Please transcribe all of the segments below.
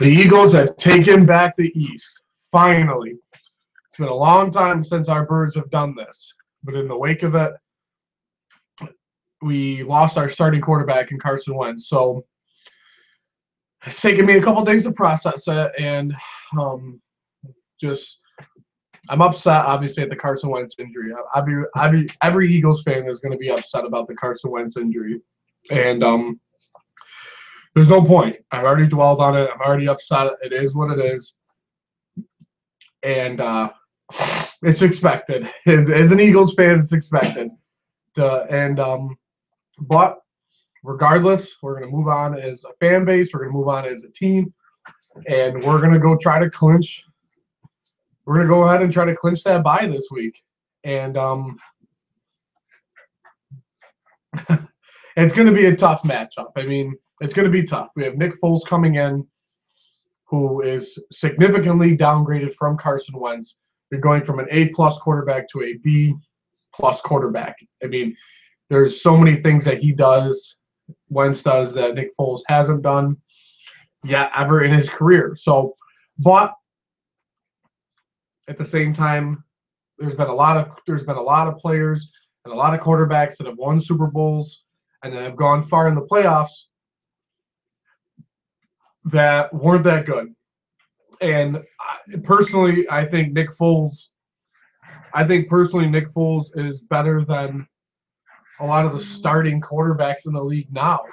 The Eagles have taken back the East. Finally. It's been a long time since our Birds have done this. But in the wake of it, we lost our starting quarterback in Carson Wentz. So it's taken me a couple days to process it. And just I'm upset, obviously, at the Carson Wentz injury. Every Eagles fan is going to be upset about the Carson Wentz injury. And there's no point. I've already dwelled on it. I'm already upset. It is what it is. And it's expected. As an Eagles fan, it's expected. But regardless, we're going to move on as a fan base. We're going to move on as a team. And we're going to go try to clinch. We're going to go ahead and try to clinch that bye this week. And it's going to be a tough matchup. I mean, it's going to be tough. We have Nick Foles coming in, who is significantly downgraded from Carson Wentz. You're going from an A-plus quarterback to a B-plus quarterback. I mean, there's so many things that Wentz does, that Nick Foles hasn't done yet ever in his career. So, but at the same time, there's been a lot of players and a lot of quarterbacks that have won Super Bowls and that have gone far in the playoffs that weren't that good. And personally, I think Nick Foles is better than a lot of the starting quarterbacks in the league now.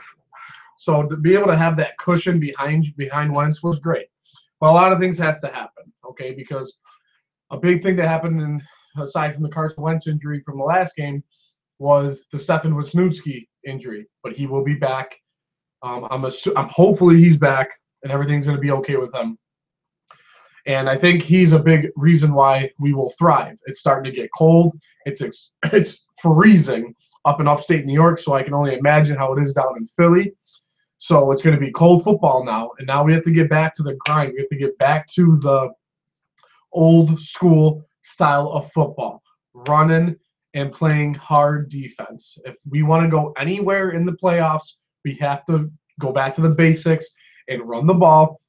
So to be able to have that cushion behind Wentz was great. But a lot of things has to happen, okay? Because a big thing that happened, aside from the Carson Wentz injury from the last game, was the Stefan Wisniewski injury. But he will be back. Hopefully he's back and everything's going to be okay with him. And I think he's a big reason why we will thrive. It's starting to get cold. It's freezing up in upstate New York, so I can only imagine how it is down in Philly. So it's going to be cold football now, and now we have to get back to the grind. We have to get back to the old school style of football, running and playing hard defense. If we want to go anywhere in the playoffs, we have to go back to the basics and run the ball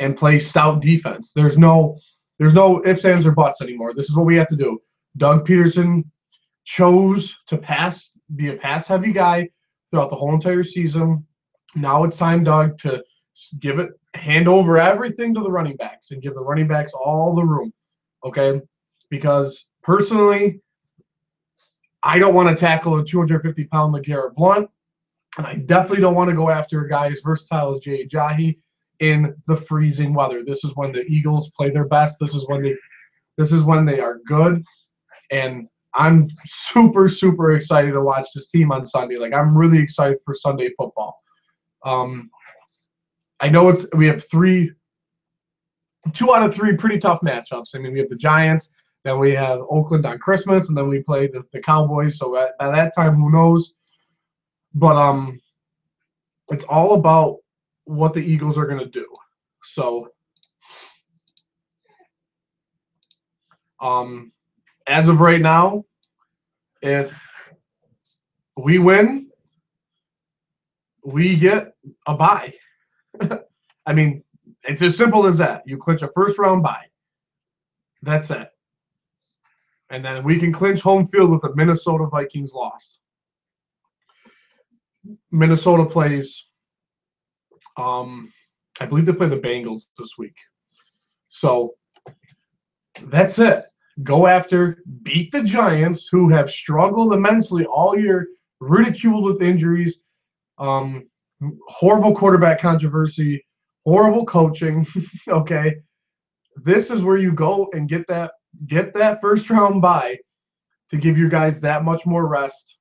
and play stout defense. There's no ifs, ands, or buts anymore. This is what we have to do. Doug Peterson chose to be a pass-heavy guy throughout the whole entire season. Now it's time, Doug, to hand over everything to the running backs and give the running backs all the room, okay? Because personally, I don't want to tackle a 250-pound LeGarrette Blount, and I definitely don't want to go after a guy as versatile as Jay Ajayi in the freezing weather. This is when the Eagles play their best. This is when they are good, and I'm super, super excited to watch this team on Sunday. Like, I'm really excited for Sunday football. I know we have 2 out of 3 pretty tough matchups. I mean, we have the Giants, then we have Oakland on Christmas, and then we play the Cowboys. So by that time, who knows? But it's all about what the Eagles are going to do. So as of right now, if we win, we get a bye. I mean, it's as simple as that. You clinch a first-round bye. That's it. And then we can clinch home field with a Minnesota Vikings loss. Minnesota plays, I believe they play the Bengals this week. So that's it. Go after, beat the Giants, who have struggled immensely all year, ridiculed with injuries, horrible quarterback controversy, horrible coaching. Okay, this is where you go and get that first round bye to give your guys that much more rest,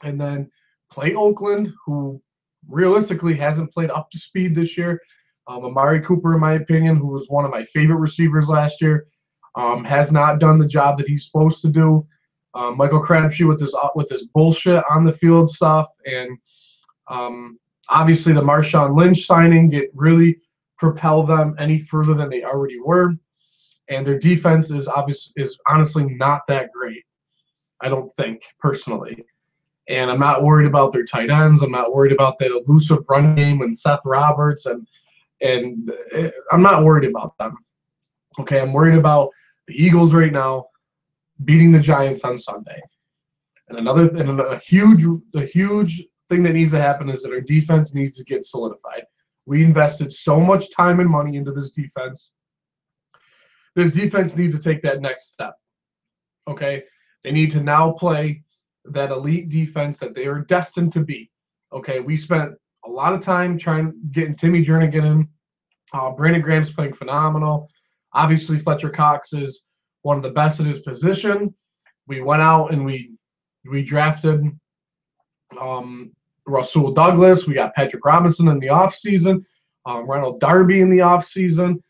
and then play Oakland, who realistically hasn't played up to speed this year. Amari Cooper, in my opinion, who was one of my favorite receivers last year, has not done the job that he's supposed to do. Michael Crabtree with this bullshit on the field stuff, and obviously the Marshawn Lynch signing didn't really propel them any further than they already were, and their defense is honestly not that great, I don't think, personally. And I'm not worried about their tight ends. I'm not worried about that elusive run game and Seth Roberts. And And I'm not worried about them. Okay, I'm worried about the Eagles right now beating the Giants on Sunday. And a huge thing that needs to happen is that our defense needs to get solidified. We invested so much time and money into this defense. This defense needs to take that next step. Okay, they need to now play that elite defense that they are destined to be. Okay, we spent a lot of time getting Timmy Jernigan in. Brandon Graham's playing phenomenal. Obviously, Fletcher Cox is one of the best at his position. We went out and we drafted Rasul Douglas. We got Patrick Robinson in the offseason, Ronald Darby in the offseason.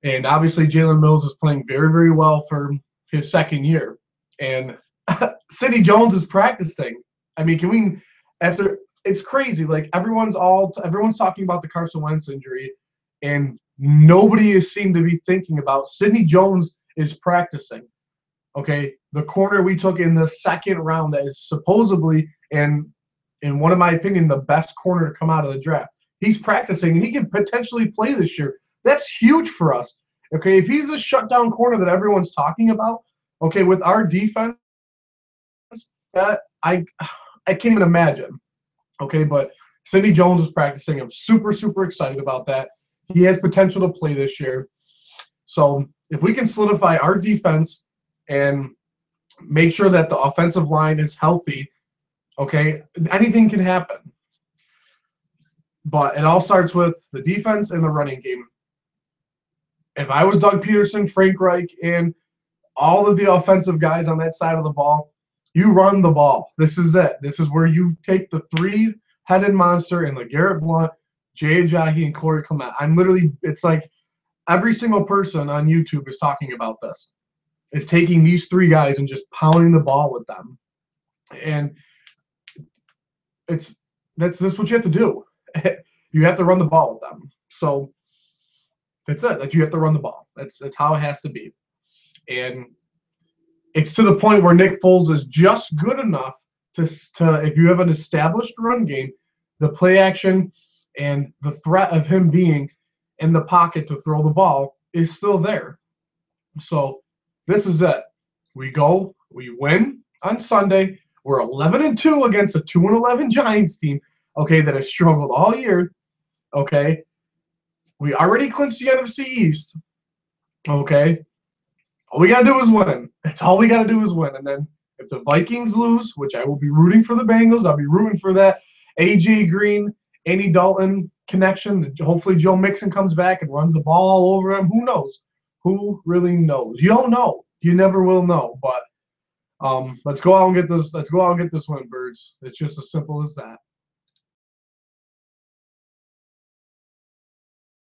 And obviously, Jalen Mills is playing very, very well for his second year. And Sidney Jones is practicing. I mean, it's crazy. Like, everyone's talking about the Carson Wentz injury, and nobody seemed to be thinking about Sidney Jones is practicing. Okay, the corner we took in the second round that is supposedly, and in one of my opinion, the best corner to come out of the draft. He's practicing, and he can potentially play this year. That's huge for us. Okay, if he's the shutdown corner that everyone's talking about, okay, with our defense, that I can't even imagine. Okay, but Sidney Jones is practicing. I'm super, super excited about that. He has potential to play this year. So if we can solidify our defense and make sure that the offensive line is healthy, okay, anything can happen. But it all starts with the defense and the running game. If I was Doug Peterson, Frank Reich, and all of the offensive guys on that side of the ball, you run the ball. This is it. This is where you take the three-headed monster and LeGarrette Blount, Jay Ajayi, and Corey Clement. It's like every single person on YouTube is talking about this. Is taking these three guys and just pounding the ball with them. And that's what you have to do. You have to run the ball with them. So that's it. Like, you have to run the ball. That's how it has to be. And it's to the point where Nick Foles is just good enough to if you have an established run game, the play action and the threat of him being in the pocket to throw the ball is still there. So this is it. We win on Sunday. We're 11-2 against a 2-11 Giants team, okay, that has struggled all year, okay. We already clinched the NFC East, okay. All we got to do is win. That's all we got to do is win. And then if the Vikings lose, which I will be rooting for the Bengals, I'll be rooting for that A.J. Green, Andy Dalton connection. Hopefully Joe Mixon comes back and runs the ball all over him. Who knows? Who really knows? You don't know. You never will know. But let's go out and get this. Let's go out and get this win, Birds. It's just as simple as that.